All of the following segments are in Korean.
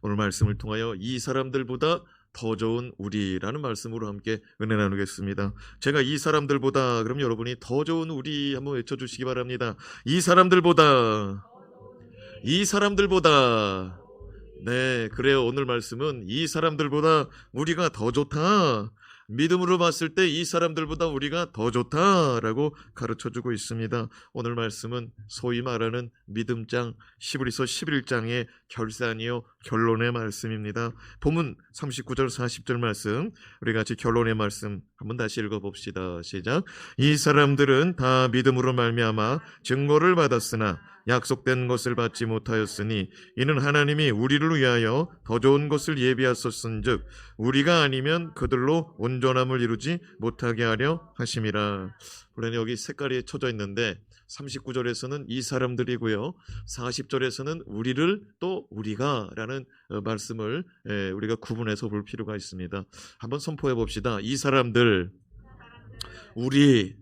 오늘 말씀을 통하여 이 사람들보다 더 좋은 우리라는 말씀으로 함께 은혜 나누겠습니다. 제가 이 사람들보다, 그럼 여러분이 더 좋은 우리 한번 외쳐주시기 바랍니다. 이 사람들보다, 이 사람들보다. 네, 그래요. 오늘 말씀은 이 사람들보다 우리가 더 좋다, 믿음으로 봤을 때 이 사람들보다 우리가 더 좋다라고 가르쳐주고 있습니다. 오늘 말씀은 소위 말하는 믿음장 히브리서 11장의 결산이요 결론의 말씀입니다. 본문 39절 40절 말씀, 우리 같이 결론의 말씀 한번 다시 읽어봅시다. 시작. 이 사람들은 다 믿음으로 말미암아 증거를 받았으나 약속된 것을 받지 못하였으니 이는 하나님이 우리를 위하여 더 좋은 것을 예비하셨은즉 우리가 아니면 그들로 온전함을 이루지 못하게 하려 하심이라. 물론 여기 색깔이 쳐져 있는데 39절에서는 이 사람들이고요, 40절에서는 우리를 또 우리가 라는 말씀을 우리가 구분해서 볼 필요가 있습니다. 한번 선포해 봅시다. 이 사람들, 우리.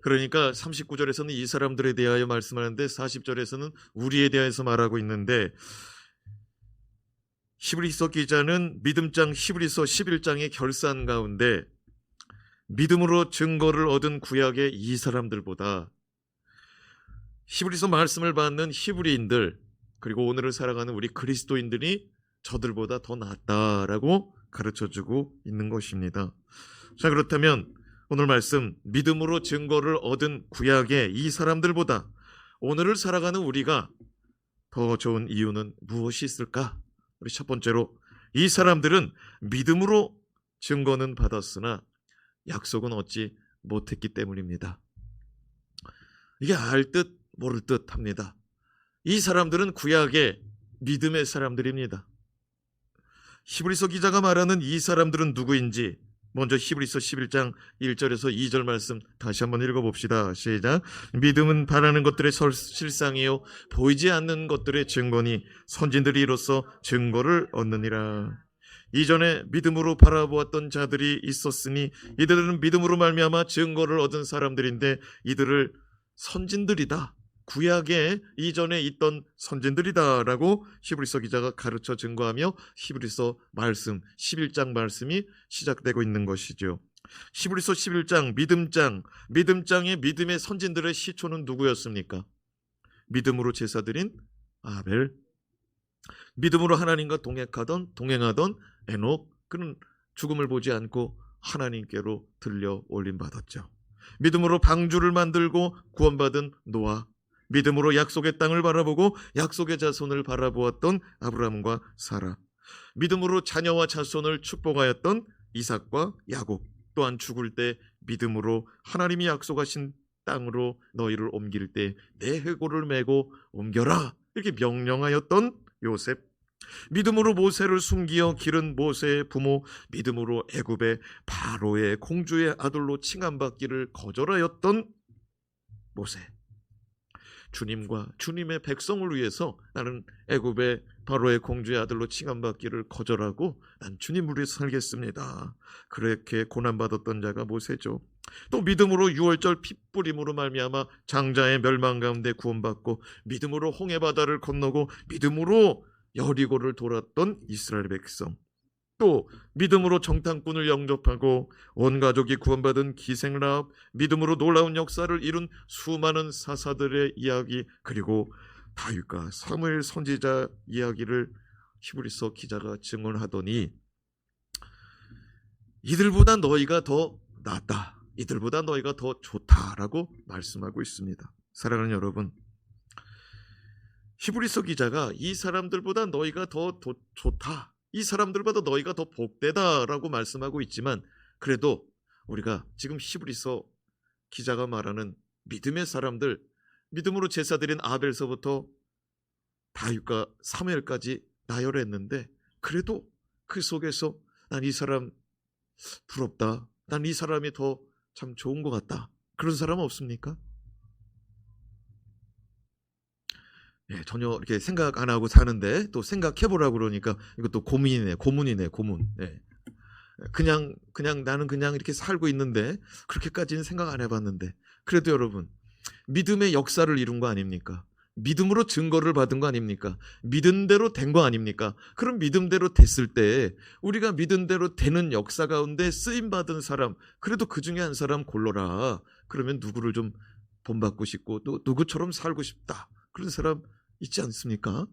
그러니까 39절에서는 이 사람들에 대하여 말씀하는데 40절에서는 우리에 대해서 말하고 있는데, 히브리서 기자는 믿음장 히브리서 11장의 결산 가운데 믿음으로 증거를 얻은 구약의 이 사람들보다 히브리서 말씀을 받는 히브리인들, 그리고 오늘을 살아가는 우리 그리스도인들이 저들보다 더 낫다라고 가르쳐주고 있는 것입니다. 자, 그렇다면 오늘 말씀, 믿음으로 증거를 얻은 구약의 이 사람들보다 오늘을 살아가는 우리가 더 좋은 이유는 무엇이 있을까? 우리 첫 번째로, 이 사람들은 믿음으로 증거는 받았으나 약속은 얻지 못했기 때문입니다. 이게 알 듯 모를 듯 합니다. 이 사람들은 구약의 믿음의 사람들입니다. 히브리서 기자가 말하는 이 사람들은 누구인지 먼저 히브리서 11장 1절에서 2절 말씀 다시 한번 읽어봅시다. 시작. 믿음은 바라는 것들의 실상이요 보이지 않는 것들의 증거니 선진들이 이로써 증거를 얻느니라. 이전에 믿음으로 바라보았던 자들이 있었으니 이들은 믿음으로 말미암아 증거를 얻은 사람들인데 이들을 선진들이다, 구약에 이전에 있던 선진들이다라고 히브리서 기자가 가르쳐 증거하며 히브리서 말씀 11장 말씀이 시작되고 있는 것이죠. 히브리서 11장 믿음장의 믿음의 선진들의 시초는 누구였습니까? 믿음으로 제사드린 아벨, 믿음으로 하나님과 동행하던 에녹, 그는 죽음을 보지 않고 하나님께로 들려 올림 받았죠. 믿음으로 방주를 만들고 구원받은 노아, 믿음으로 약속의 땅을 바라보고 약속의 자손을 바라보았던 아브라함과 사라, 믿음으로 자녀와 자손을 축복하였던 이삭과 야곱, 또한 죽을 때 믿음으로 하나님이 약속하신 땅으로 너희를 옮길 때 내 해골을 메고 옮겨라 이렇게 명령하였던 요셉, 믿음으로 모세를 숨기어 기른 모세의 부모, 믿음으로 애굽의 바로의 공주의 아들로 칭함받기를 거절하였던 모세, 주님과 주님의 백성을 위해서 나는 애굽의 바로의 공주의 아들로 칭함받기를 거절하고 난 주님을 위해서 살겠습니다, 그렇게 고난받았던 자가 모세죠. 또 믿음으로 유월절 핏부림으로 말미암아 장자의 멸망 가운데 구원받고 믿음으로 홍해바다를 건너고 믿음으로 여리고를 돌았던 이스라엘 백성, 또 믿음으로 정탐꾼을 영접하고 온 가족이 구원받은 기생라합, 믿음으로 놀라운 역사를 이룬 수많은 사사들의 이야기, 그리고 다윗과 사무엘 선지자 이야기를 히브리서 기자가 증언하더니 이들보다 너희가 더 낫다, 이들보다 너희가 더 좋다라고 말씀하고 있습니다. 사랑하는 여러분, 히브리서 기자가 이 사람들보다 너희가 더 좋다, 이 사람들보다 너희가 더 복되다라고 말씀하고 있지만, 그래도 우리가 지금 히브리서 기자가 말하는 믿음의 사람들, 믿음으로 제사드린 아벨서부터 다윗과 사무엘까지 나열했는데, 그래도 그 속에서 난 이 사람 부럽다, 난 이 사람이 더 참 좋은 것 같다, 그런 사람은 없습니까? 예, 전혀 이렇게 생각 안 하고 사는데 또 생각해보라고 그러니까 이것도 고문이네. 예. 그냥 나는 그냥 이렇게 살고 있는데 그렇게까지는 생각 안 해봤는데, 그래도 여러분 믿음의 역사를 이룬 거 아닙니까? 믿음으로 증거를 받은 거 아닙니까? 믿음대로 된 거 아닙니까? 그럼 믿음대로 됐을 때 우리가 믿음대로 되는 역사 가운데 쓰임받은 사람, 그래도 그 중에 한 사람 골라라. 그러면 누구를 좀 본받고 싶고 또 누구처럼 살고 싶다. 그런 사람 있지 않습니까?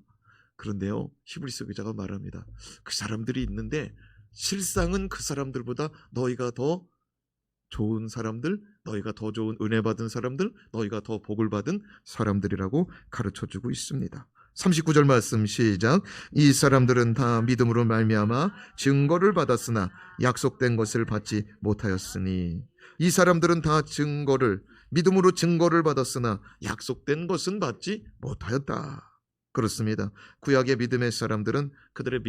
그런데요, 히브리서 기자가 말합니다. 그 사람들이 있는데 실상은 그 사람들보다 너희가 더 좋은 사람들, 너희가 더 좋은 은혜 받은 사람들, 너희가 더 복을 받은 사람들이라고 가르쳐주고 있습니다. 39절 말씀 시작. 이 사람들은 다 믿음으로 말미암아 증거를 받았으나 약속된 것을 받지 못하였으니, 이 사람들은 다 믿음으로 증거를 받았으나 약속된 것은 받지 못하였다. 그렇습니다. 구약의 믿음의 사람들은 그들의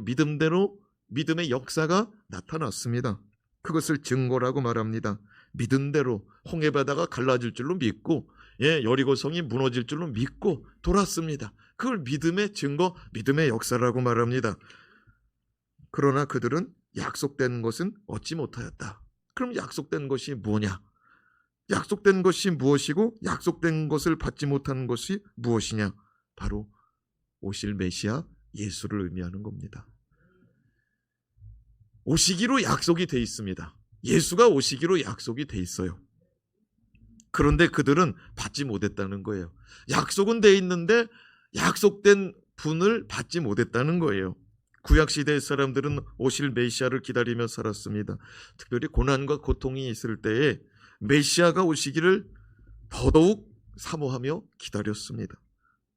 믿음대로 믿음의 역사가 나타났습니다. 그것을 증거라고 말합니다. 믿은 대로 홍해바다가 갈라질 줄로 믿고, 여리고성이 무너질 줄로 믿고 돌았습니다. 그걸 믿음의 증거, 믿음의 역사라고 말합니다. 그러나 그들은 약속된 것은 얻지 못하였다. 그럼 약속된 것이 뭐냐? 약속된 것이 무엇이고 약속된 것을 받지 못한 것이 무엇이냐? 바로 오실 메시아 예수를 의미하는 겁니다. 오시기로 약속이 돼 있습니다. 예수가 오시기로 약속이 돼 있어요. 그런데 그들은 받지 못했다는 거예요. 약속은 돼 있는데 약속된 분을 받지 못했다는 거예요. 구약시대의 사람들은 오실 메시아를 기다리며 살았습니다. 특별히 고난과 고통이 있을 때에 메시아가 오시기를 더더욱 사모하며 기다렸습니다.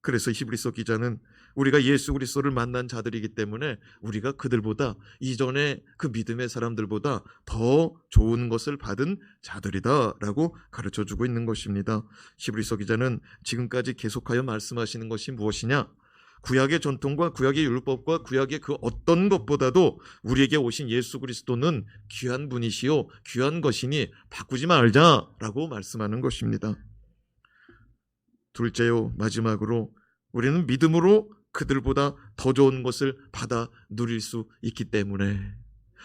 그래서 히브리서 기자는 우리가 예수 그리스도를 만난 자들이기 때문에 우리가 그들보다, 이전에 그 믿음의 사람들보다 더 좋은 것을 받은 자들이다라고 가르쳐주고 있는 것입니다. 히브리서 기자는 지금까지 계속하여 말씀하시는 것이 무엇이냐? 구약의 전통과 구약의 율법과 구약의 그 어떤 것보다도 우리에게 오신 예수 그리스도는 귀한 분이시요 귀한 것이니 바꾸지 말자라고 말씀하는 것입니다. 둘째요, 마지막으로 우리는 믿음으로 그들보다 더 좋은 것을 받아 누릴 수 있기 때문에,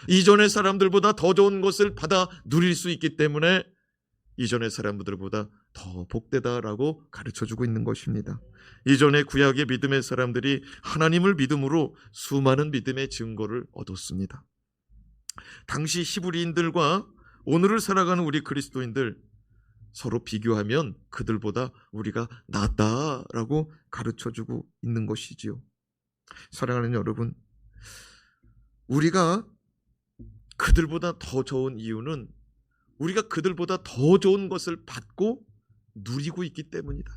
이전의 사람들보다 더 좋은 것을 받아 누릴 수 있기 때문에 이전의 사람들보다 더 복되다라고 가르쳐주고 있는 것입니다. 이전의 구약의 믿음의 사람들이 하나님을 믿음으로 수많은 믿음의 증거를 얻었습니다. 당시 히브리인들과 오늘을 살아가는 우리 그리스도인들 서로 비교하면 그들보다 우리가 낫다라고 가르쳐주고 있는 것이지요. 사랑하는 여러분, 우리가 그들보다 더 좋은 이유는 우리가 그들보다 더 좋은 것을 받고 누리고 있기 때문이다.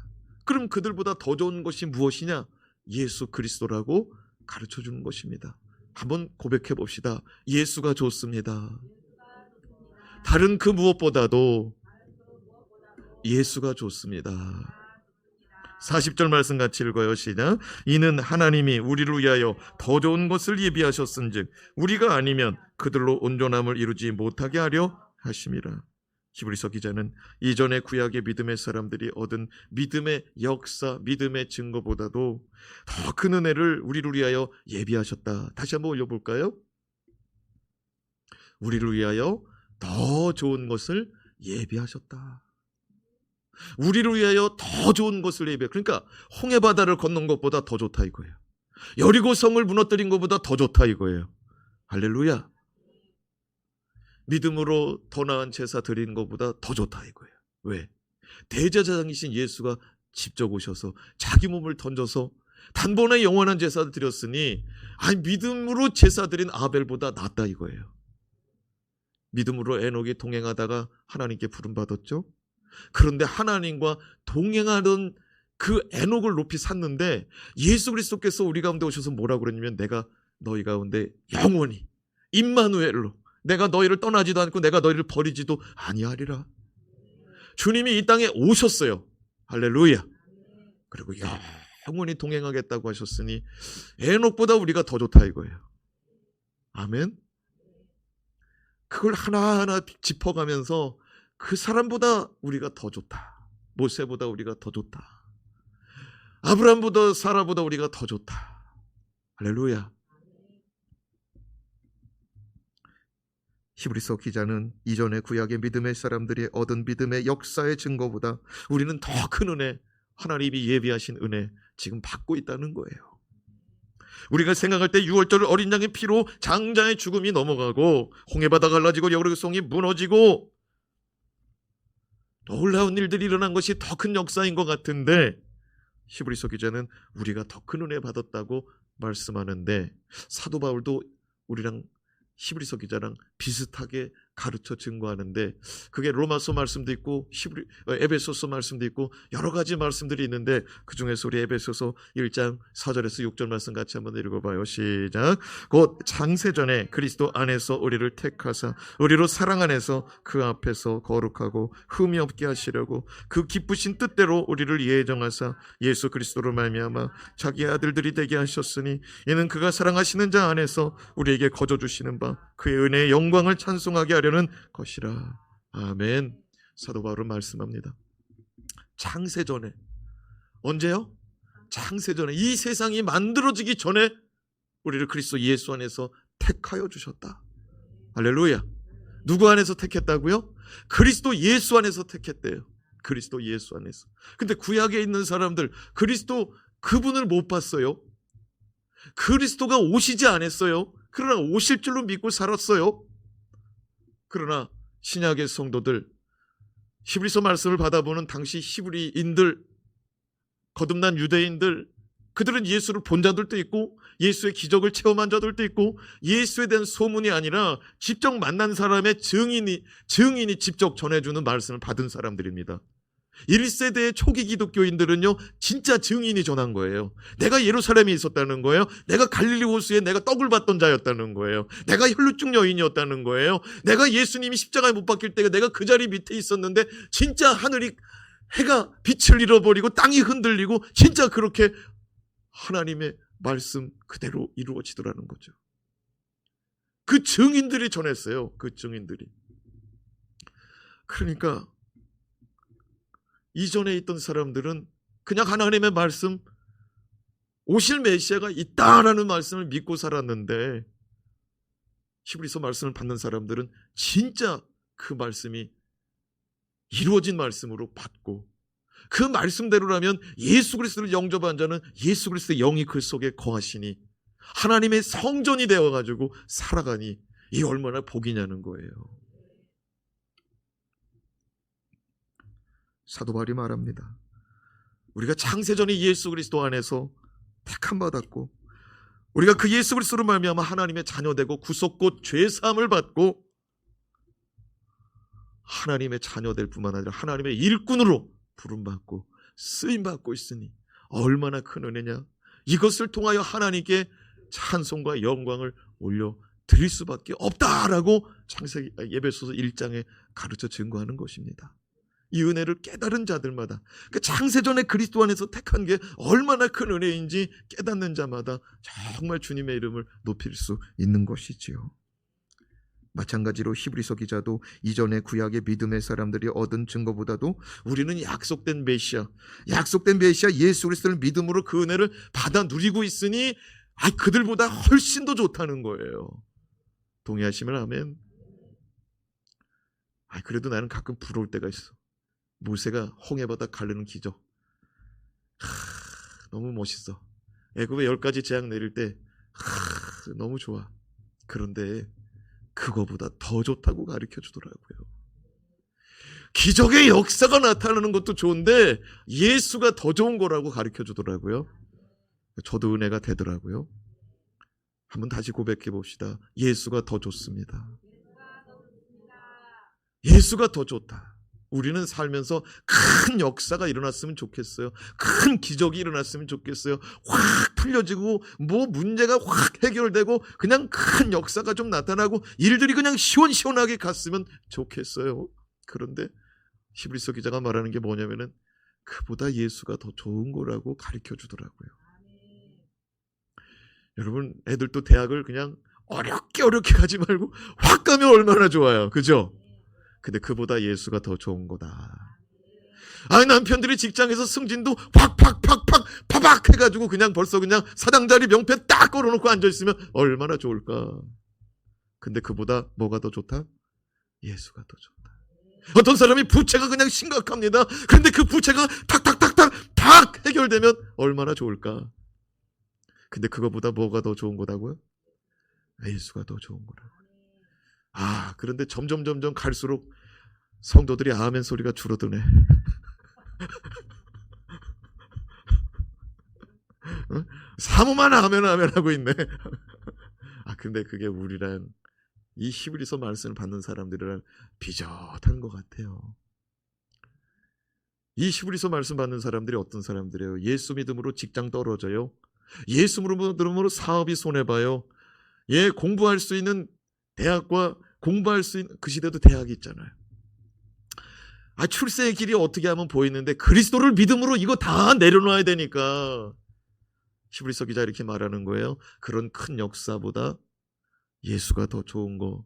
그럼 그들보다 더 좋은 것이 무엇이냐? 예수 그리스도라고 가르쳐주는 것입니다. 한번 고백해 봅시다. 예수가 좋습니다. 다른 그 무엇보다도 예수가 좋습니다. 40절 말씀 같이 읽어요. 시작. 이는 하나님이 우리를 위하여 더 좋은 것을 예비하셨은즉 우리가 아니면 그들로 온전함을 이루지 못하게 하려 하심이라. 히브리서 기자는 이전의 구약의 믿음의 사람들이 얻은 믿음의 역사, 믿음의 증거보다도 더 큰 은혜를 우리를 위하여 예비하셨다. 다시 한번 올려볼까요? 우리를 위하여 더 좋은 것을 예비하셨다. 우리를 위하여 더 좋은 것을 예비해. 그러니까 홍해바다를 건넌 것보다 더 좋다 이거예요. 여리고성을 무너뜨린 것보다 더 좋다 이거예요. 할렐루야. 믿음으로 더 나은 제사 드리는 것보다 더 좋다 이거예요. 왜? 대제사장이신 예수가 직접 오셔서 자기 몸을 던져서 단번에 영원한 제사를 드렸으니 믿음으로 제사 드린 아벨보다 낫다 이거예요. 믿음으로 에녹이 동행하다가 하나님께 부름받았죠. 그런데 하나님과 동행하던 그 에녹을 높이 샀는데 예수 그리스도께서 우리 가운데 오셔서 뭐라고 그랬냐면 내가 너희 가운데 영원히 임마누엘로 내가 너희를 떠나지도 않고 내가 너희를 버리지도 아니하리라. 주님이 이 땅에 오셨어요. 할렐루야. 그리고 영원히 동행하겠다고 하셨으니 에녹보다 우리가 더 좋다 이거예요. 아멘. 그걸 하나하나 짚어가면서 그 사람보다 우리가 더 좋다. 모세보다 우리가 더 좋다. 아브라함보다 사라보다 우리가 더 좋다. 할렐루야. 히브리서 기자는 이전의 구약의 믿음의 사람들이 얻은 믿음의 역사의 증거보다 우리는 더 큰 은혜, 하나님이 예비하신 은혜 지금 받고 있다는 거예요. 우리가 생각할 때 6월절 어린 양의 피로 장자의 죽음이 넘어가고 홍해바다 갈라지고 여리고성이 무너지고 놀라운 일들이 일어난 것이 더 큰 역사인 것 같은데 히브리서 기자는 우리가 더 큰 은혜 받았다고 말씀하는데 사도 바울도 우리랑 히브리서 기자랑 비슷하게 가르쳐 증거하는데 그게 로마서 말씀도 있고 에베소서 말씀도 있고 여러 가지 말씀들이 있는데 그중에서 우리 에베소서 1장 4절에서 6절 말씀 같이 한번 읽어봐요. 시작. 곧 창세전에 그리스도 안에서 우리를 택하사 우리로 사랑 안에서 그 앞에서 거룩하고 흠이 없게 하시려고 그 기쁘신 뜻대로 우리를 예정하사 예수 그리스도로 말미암아 자기 아들들이 되게 하셨으니 이는 그가 사랑하시는 자 안에서 우리에게 거저 주시는 바 그의 은혜의 영광을 찬송하게 하려는 것이라. 아멘. 사도 바울은 말씀합니다. 창세전에, 언제요? 창세전에, 이 세상이 만들어지기 전에 우리를 그리스도 예수 안에서 택하여 주셨다. 할렐루야. 누구 안에서 택했다고요? 그리스도 예수 안에서 택했대요. 그리스도 예수 안에서. 근데 구약에 있는 사람들 그리스도 그분을 못 봤어요. 그리스도가 오시지 않았어요. 그러나 오실 줄로 믿고 살았어요. 그러나 신약의 성도들, 히브리서 말씀을 받아보는 당시 히브리인들, 거듭난 유대인들, 그들은 예수를 본 자들도 있고 예수의 기적을 체험한 자들도 있고 예수에 대한 소문이 아니라 직접 만난 사람의 증인이 직접 전해주는 말씀을 받은 사람들입니다. 1세대의 초기 기독교인들은요 진짜 증인이 전한 거예요. 내가 예루살렘에 있었다는 거예요. 내가 갈릴리 호수에 내가 떡을 받던 자였다는 거예요. 내가 혈루증 여인이었다는 거예요. 내가 예수님이 십자가에 못 박힐 때 내가 그 자리 밑에 있었는데 진짜 하늘이 해가 빛을 잃어버리고 땅이 흔들리고 진짜 그렇게 하나님의 말씀 그대로 이루어지더라는 거죠. 그 증인들이 전했어요. 그 증인들이. 그러니까 이전에 있던 사람들은 그냥 하나님의 말씀, 오실 메시아가 있다라는 말씀을 믿고 살았는데 히브리서 말씀을 받는 사람들은 진짜 그 말씀이 이루어진 말씀으로 받고 그 말씀대로라면 예수 그리스도를 영접한 자는 예수 그리스도의 영이 그 속에 거하시니 하나님의 성전이 되어가지고 살아가니 이 얼마나 복이냐는 거예요. 사도 바울이 말합니다. 우리가 창세전에 예수 그리스도 안에서 택함받았고 우리가 그 예수 그리스도로 말미암아 하나님의 자녀되고 구속 곧 죄사함을 받고 하나님의 자녀될 뿐만 아니라 하나님의 일꾼으로 부름받고 쓰임받고 있으니 얼마나 큰 은혜냐. 이것을 통하여 하나님께 찬송과 영광을 올려드릴 수밖에 없다라고 에베소서 1장에 가르쳐 증거하는 것입니다. 이 은혜를 깨달은 자들마다 그 창세전에 그리스도 안에서 택한 게 얼마나 큰 은혜인지 깨닫는 자마다 정말 주님의 이름을 높일 수 있는 것이지요. 마찬가지로 히브리서 기자도 이전의 구약의 믿음의 사람들이 얻은 증거보다도 우리는 약속된 메시아 예수 그리스도를 믿음으로 그 은혜를 받아 누리고 있으니 그들보다 훨씬 더 좋다는 거예요. 동의하시면 아멘. 그래도 나는 가끔 부러울 때가 있어. 모세가 홍해바다 가르는 기적 너무 멋있어. 애굽에 10가지 재앙 내릴 때 너무 좋아. 그런데 그거보다 더 좋다고 가르쳐 주더라고요. 기적의 역사가 나타나는 것도 좋은데 예수가 더 좋은 거라고 가르쳐 주더라고요. 저도 은혜가 되더라고요. 한번 다시 고백해 봅시다. 예수가 더 좋습니다. 예수가 더 좋다. 우리는 살면서 큰 역사가 일어났으면 좋겠어요. 큰 기적이 일어났으면 좋겠어요. 확 풀려지고 문제가 확 해결되고 그냥 큰 역사가 좀 나타나고 일들이 그냥 시원시원하게 갔으면 좋겠어요. 그런데 히브리서 기자가 말하는 게 뭐냐면은 그보다 예수가 더 좋은 거라고 가르쳐 주더라고요. 여러분 애들도 대학을 그냥 어렵게 가지 말고 확 가면 얼마나 좋아요. 그죠? 근데 그보다 예수가 더 좋은 거다. 남편들이 직장에서 승진도 팍팍 해가지고 그냥 벌써 그냥 사장자리 명패 딱 걸어놓고 앉아있으면 얼마나 좋을까. 근데 그보다 뭐가 더 좋다? 예수가 더 좋다. 어떤 사람이 부채가 그냥 심각합니다. 그런데 그 부채가 탁 딱 해결되면 얼마나 좋을까. 근데 그거보다 뭐가 더 좋은 거다고요? 예수가 더 좋은 거라고. 그런데 점점 갈수록 성도들이 아멘 소리가 줄어드네. 사모만 아멘 하고 있네. 근데 그게 우리란, 이 히브리서 말씀을 받는 사람들이란 비슷한 것 같아요. 이 히브리서 말씀 받는 사람들이 어떤 사람들이에요? 예수 믿음으로 직장 떨어져요. 예수 믿음으로 사업이 손해봐요. 공부할 수 있는 대학과 공부할 수 있는, 그 시대도 대학이 있잖아요. 출세의 길이 어떻게 하면 보이는데 그리스도를 믿음으로 이거 다 내려놔야 되니까 히브리서 기자 이렇게 말하는 거예요. 그런 큰 역사보다 예수가 더 좋은 거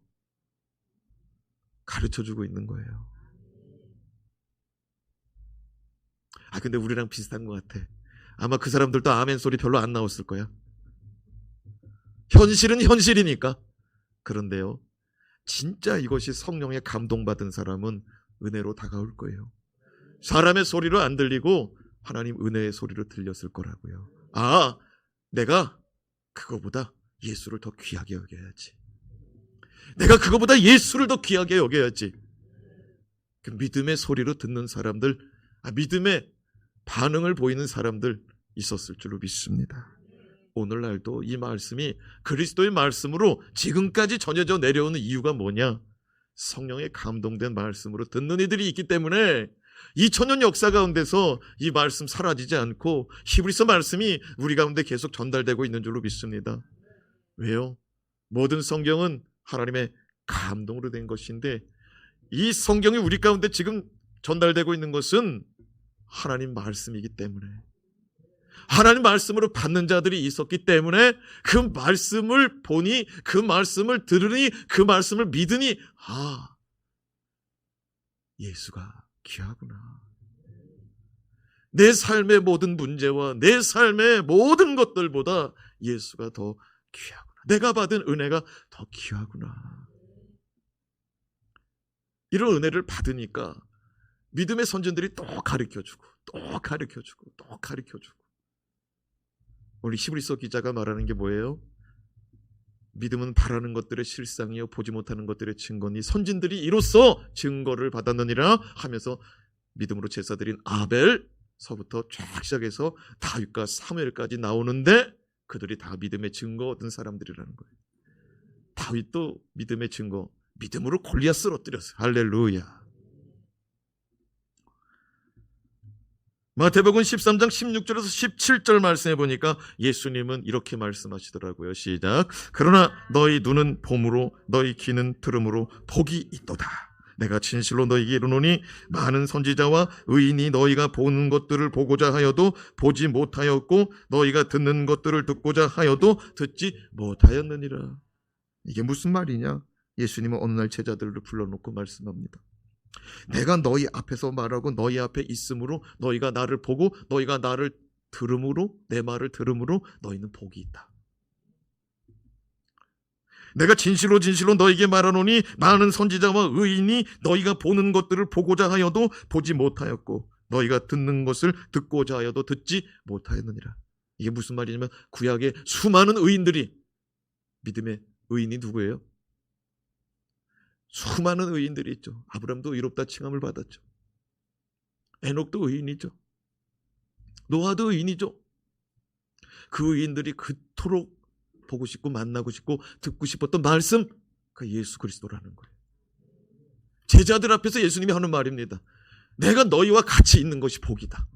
가르쳐주고 있는 거예요. 근데 우리랑 비슷한 것 같아. 아마 그 사람들도 아멘 소리 별로 안 나왔을 거야. 현실은 현실이니까. 그런데요, 진짜 이것이 성령에 감동받은 사람은 은혜로 다가올 거예요. 사람의 소리로 안 들리고 하나님 은혜의 소리로 들렸을 거라고요. 내가 그거보다 예수를 더 귀하게 여겨야지. 내가 그거보다 예수를 더 귀하게 여겨야지. 그 믿음의 소리로 듣는 사람들, 믿음의 반응을 보이는 사람들 있었을 줄로 믿습니다. 오늘날도 이 말씀이 그리스도의 말씀으로 지금까지 전해져 내려오는 이유가 뭐냐? 성령에 감동된 말씀으로 듣는 이들이 있기 때문에 2000년 역사 가운데서 이 말씀 사라지지 않고 히브리서 말씀이 우리 가운데 계속 전달되고 있는 줄로 믿습니다. 왜요? 모든 성경은 하나님의 감동으로 된 것인데 이 성경이 우리 가운데 지금 전달되고 있는 것은 하나님 말씀이기 때문에, 하나님 말씀으로 받는 자들이 있었기 때문에 그 말씀을 보니, 그 말씀을 들으니, 그 말씀을 믿으니 예수가 귀하구나. 내 삶의 모든 문제와 내 삶의 모든 것들보다 예수가 더 귀하구나. 내가 받은 은혜가 더 귀하구나. 이런 은혜를 받으니까 믿음의 선진들이 또 가르쳐주고 또 가르쳐주고 또 가르쳐주고. 오늘 히브리서 기자가 말하는 게 뭐예요? 믿음은 바라는 것들의 실상이요 보지 못하는 것들의 증거니 선진들이 이로써 증거를 받았느니라 하면서 믿음으로 제사드린 아벨서부터 쫙 시작해서 다윗과 사무엘까지 나오는데 그들이 다 믿음의 증거 얻은 사람들이라는 거예요. 다윗도 믿음의 증거, 믿음으로 골리앗을 쓰러뜨렸어요. 할렐루야. 마태복음 13장 16절에서 17절 말씀해 보니까 예수님은 이렇게 말씀하시더라고요. 시작. 그러나 너희 눈은 봄으로 너희 귀는 들음으로 복이 있도다. 내가 진실로 너희에게 이르노니 많은 선지자와 의인이 너희가 보는 것들을 보고자 하여도 보지 못하였고 너희가 듣는 것들을 듣고자 하여도 듣지 못하였느니라. 이게 무슨 말이냐? 예수님은 어느 날 제자들을 불러놓고 말씀합니다. 내가 너희 앞에서 말하고 너희 앞에 있으므로 너희가 나를 보고 너희가 나를 들음으로, 내 말을 들음으로 너희는 복이 있다. 내가 진실로 너희에게 말하노니 많은 선지자와 의인이 너희가 보는 것들을 보고자 하여도 보지 못하였고 너희가 듣는 것을 듣고자 하여도 듣지 못하였느니라. 이게 무슨 말이냐면 구약의 수많은 의인들이, 믿음의 의인이 누구예요? 수많은 의인들이 있죠. 아브람도 의롭다 칭함을 받았죠. 에녹도 의인이죠. 노아도 의인이죠. 그 의인들이 그토록 보고 싶고 만나고 싶고 듣고 싶었던 말씀, 그 예수 그리스도라는 거예요. 제자들 앞에서 예수님이 하는 말입니다. 내가 너희와 같이 있는 것이 복이다.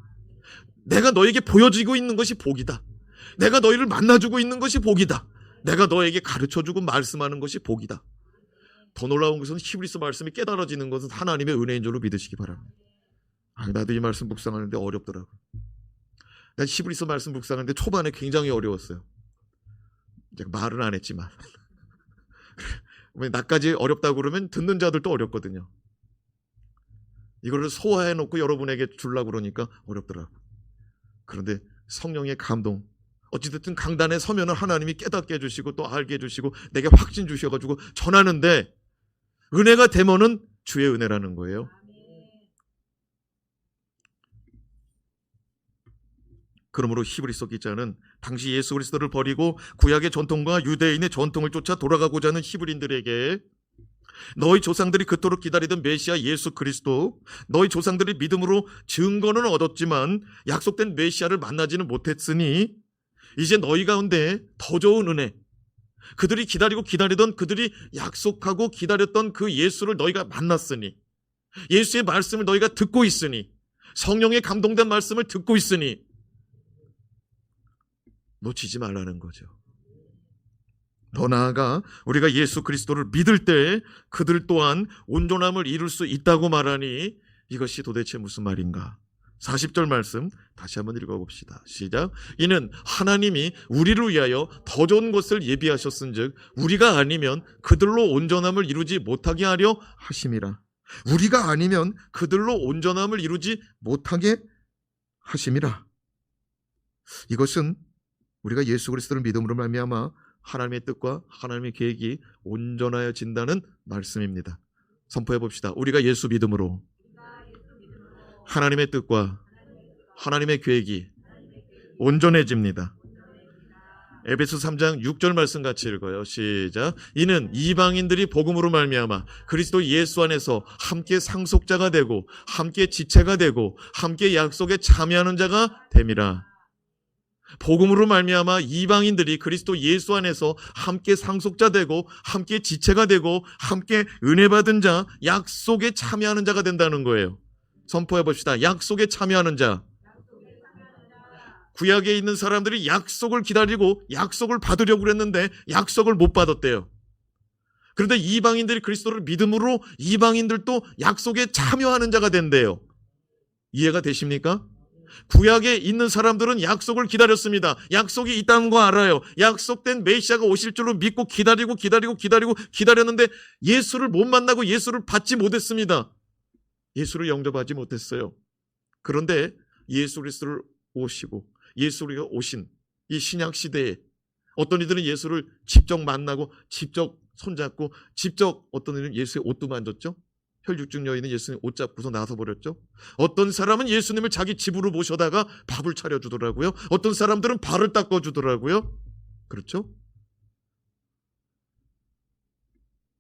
내가 너에게 보여지고 있는 것이 복이다. 내가 너희를 만나주고 있는 것이 복이다. 내가 너에게 가르쳐주고 말씀하는 것이 복이다. 더 놀라운 것은 히브리서 말씀이 깨달아지는 것은 하나님의 은혜인 줄로 믿으시기 바랍니다. 나도 이 말씀 묵상하는데 어렵더라고요. 난 히브리서 말씀 묵상하는데 초반에 굉장히 어려웠어요. 말은 안 했지만 나까지 어렵다고 그러면 듣는 자들도 어렵거든요. 이거를 소화해놓고 여러분에게 주려고 그러니까 어렵더라고요. 그런데 성령의 감동, 어찌됐든 강단에 서면 하나님이 깨닫게 해주시고 또 알게 해주시고 내게 확신 주셔가지고 전하는데 은혜가 되면은 주의 은혜라는 거예요. 그러므로 히브리서 기자는 당시 예수 그리스도를 버리고 구약의 전통과 유대인의 전통을 쫓아 돌아가고자 하는 히브리인들에게 너희 조상들이 그토록 기다리던 메시아 예수 그리스도, 너희 조상들이 믿음으로 증거는 얻었지만 약속된 메시아를 만나지는 못했으니 이제 너희 가운데 더 좋은 은혜, 그들이 기다리던 그들이 약속하고 기다렸던 그 예수를 너희가 만났으니, 예수의 말씀을 너희가 듣고 있으니, 성령의 감동된 말씀을 듣고 있으니 놓치지 말라는 거죠. 더 나아가 우리가 예수 그리스도를 믿을 때 그들 또한 온전함을 이룰 수 있다고 말하니 이것이 도대체 무슨 말인가? 40절 말씀 다시 한번 읽어봅시다. 시작. 이는 하나님이 우리를 위하여 더 좋은 것을 예비하셨은즉 우리가 아니면 그들로 온전함을 이루지 못하게 하려 하심이라. 우리가 아니면 그들로 온전함을 이루지 못하게 하심이라. 이것은 우리가 예수 그리스도를 믿음으로 말미암아 하나님의 뜻과 하나님의 계획이 온전하여진다는 말씀입니다. 선포해 봅시다. 우리가 예수 믿음으로 하나님의 뜻과 하나님의 계획이 온전해집니다. 에베소 3장 6절 말씀 같이 읽어요. 시작. 이는 이방인들이 복음으로 말미암아 그리스도 예수 안에서 함께 상속자가 되고 함께 지체가 되고 함께 약속에 참여하는 자가 됨이라. 복음으로 말미암아 이방인들이 그리스도 예수 안에서 함께 상속자 되고 함께 지체가 되고 함께 은혜 받은 자, 약속에 참여하는 자가 된다는 거예요. 선포해 봅시다. 약속에 참여하는 자. 구약에 있는 사람들이 약속을 기다리고 약속을 받으려고 그랬는데 약속을 못 받았대요. 그런데 이방인들이 그리스도를 믿음으로 이방인들도 약속에 참여하는 자가 된대요. 이해가 되십니까? 구약에 있는 사람들은 약속을 기다렸습니다. 약속이 있다는 거 알아요. 약속된 메시아가 오실 줄로 믿고 기다렸는데 예수를 못 만나고 예수를 받지 못했습니다. 예수를 영접하지 못했어요. 그런데 예수 그리스도를 오시고 예수가 오신 이 신약 시대에 어떤 이들은 예수를 직접 만나고 직접 손잡고 직접, 어떤 이들은 예수의 옷도 만졌죠. 혈육중 여인은 예수님 옷 잡고서 나서 버렸죠. 어떤 사람은 예수님을 자기 집으로 모셔다가 밥을 차려주더라고요. 어떤 사람들은 발을 닦아주더라고요. 그렇죠?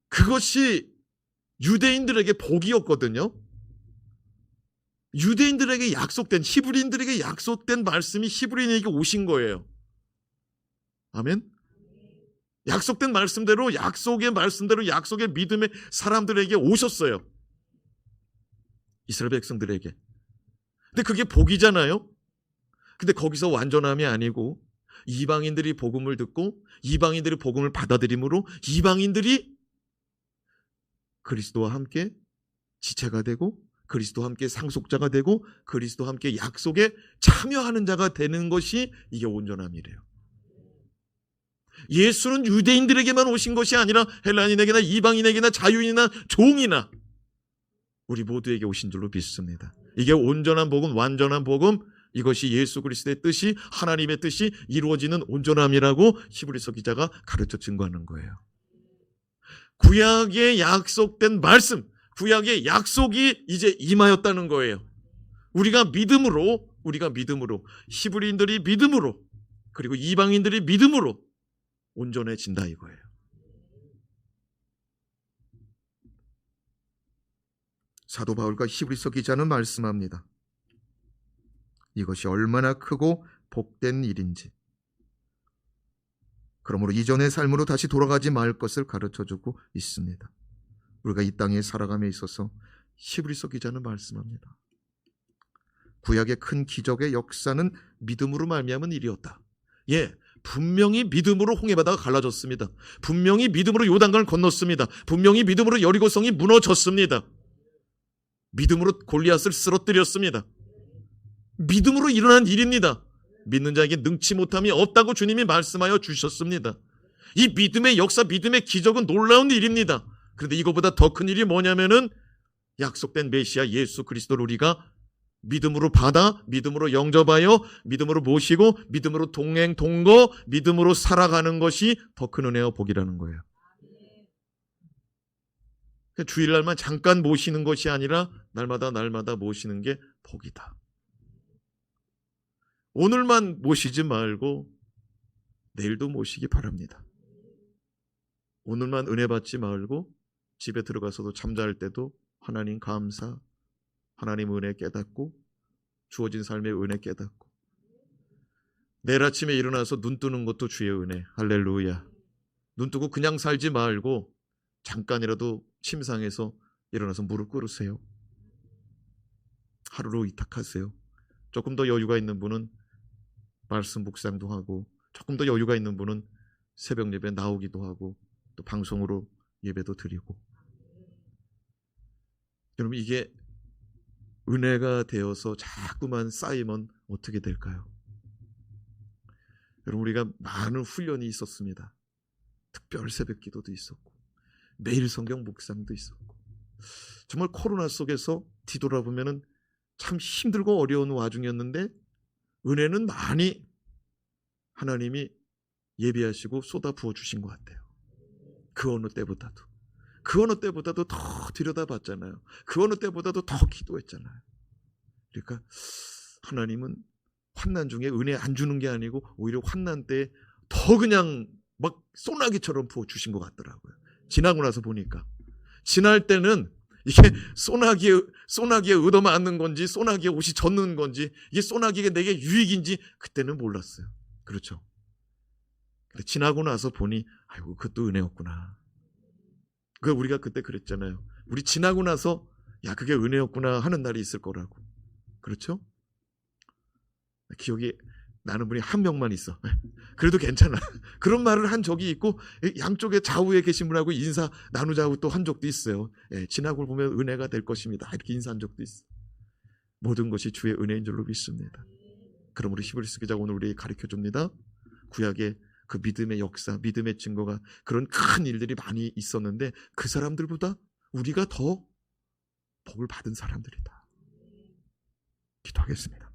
그것이 유대인들에게 복이었거든요. 유대인들에게 약속된, 히브리인들에게 약속된 말씀이 히브리인에게 오신 거예요. 아멘? 약속된 말씀대로, 약속의 말씀대로, 약속의 믿음의 사람들에게 오셨어요. 이스라엘 백성들에게. 근데 그게 복이잖아요. 근데 거기서 완전함이 아니고 이방인들이 복음을 듣고 이방인들이 복음을 받아들임으로 이방인들이 그리스도와 함께 지체가 되고 그리스도와 함께 상속자가 되고 그리스도와 함께 약속에 참여하는 자가 되는 것이 이게 온전함이래요. 예수는 유대인들에게만 오신 것이 아니라 헬라인에게나 이방인에게나 자유인이나 종이나 우리 모두에게 오신 줄로 믿습니다. 이게 온전한 복음, 완전한 복음, 이것이 예수 그리스도의 뜻이, 하나님의 뜻이 이루어지는 온전함이라고 히브리서 기자가 가르쳐 증거하는 거예요. 구약에 약속된 말씀, 구약의 약속이 이제 임하였다는 거예요. 우리가 믿음으로, 히브리인들이 믿음으로, 그리고 이방인들이 믿음으로 온전해진다 이거예요. 사도 바울과 히브리서 기자는 말씀합니다. 이것이 얼마나 크고 복된 일인지. 그러므로 이전의 삶으로 다시 돌아가지 말 것을 가르쳐주고 있습니다. 우리가 이 땅에 살아감에 있어서 히브리서 기자는 말씀합니다. 구약의 큰 기적의 역사는 믿음으로 말미암은 일이었다. 분명히 믿음으로 홍해바다가 갈라졌습니다. 분명히 믿음으로 요단강을 건넜습니다. 분명히 믿음으로 여리고성이 무너졌습니다. 믿음으로 골리앗을 쓰러뜨렸습니다. 믿음으로 일어난 일입니다. 믿는 자에게 능치 못함이 없다고 주님이 말씀하여 주셨습니다. 이 믿음의 역사, 믿음의 기적은 놀라운 일입니다. 그런데 이거보다 더 큰 일이 뭐냐면은 약속된 메시아 예수 그리스도를 우리가 믿음으로 받아, 믿음으로 영접하여, 믿음으로 모시고, 믿음으로 동행, 동거, 믿음으로 살아가는 것이 더 큰 은혜와 복이라는 거예요. 주일날만 잠깐 모시는 것이 아니라 날마다 모시는 게 복이다. 오늘만 모시지 말고 내일도 모시기 바랍니다. 오늘만 은혜 받지 말고 집에 들어가서도 잠잘 때도 하나님 감사, 하나님 은혜 깨닫고 주어진 삶의 은혜 깨닫고 내일 아침에 일어나서 눈 뜨는 것도 주의 은혜. 할렐루야. 눈 뜨고 그냥 살지 말고 잠깐이라도 침상에서 일어나서 무릎 꿇으세요. 하루로 이탁하세요. 조금 더 여유가 있는 분은 말씀 묵상도 하고, 조금 더 여유가 있는 분은 새벽 예배 나오기도 하고, 또 방송으로 예배도 드리고. 여러분, 이게 은혜가 되어서 자꾸만 쌓이면 어떻게 될까요? 여러분, 우리가 많은 훈련이 있었습니다. 특별 새벽 기도도 있었고, 매일 성경 묵상도 있었고, 정말 코로나 속에서 뒤돌아보면은 참 힘들고 어려운 와중이었는데 은혜는 많이 하나님이 예비하시고 쏟아 부어 주신 것 같아요. 그 어느 때보다도 더 들여다봤잖아요. 그 어느 때보다도 더 기도했잖아요. 그러니까 하나님은 환난 중에 은혜 안 주는 게 아니고 오히려 환난 때 더 그냥 막 소나기처럼 부어 주신 것 같더라고요. 지나고 나서 보니까, 지날 때는 이게 소나기에 얻어맞는 건지 소나기에 옷이 젖는 건지 이게 소나기가 내게 유익인지 그때는 몰랐어요. 그렇죠. 근데 지나고 나서 보니 아이고 그것도 은혜였구나. 그 우리가 그때 그랬잖아요. 우리 지나고 나서 야 그게 은혜였구나 하는 날이 있을 거라고. 그렇죠? 기억이 나는 분이 한 명만 있어. 그래도 괜찮아. 그런 말을 한 적이 있고 양쪽에 좌우에 계신 분하고 인사 나누자고 또 한 적도 있어요. 지나고 보면 은혜가 될 것입니다. 이렇게 인사한 적도 있어. 모든 것이 주의 은혜인 줄로 믿습니다. 그럼 우리 히브리서 기자가 오늘 우리에게 가르쳐 줍니다. 구약의 그 믿음의 역사, 믿음의 증거가 그런 큰 일들이 많이 있었는데 그 사람들보다 우리가 더 복을 받은 사람들이다. 기도하겠습니다.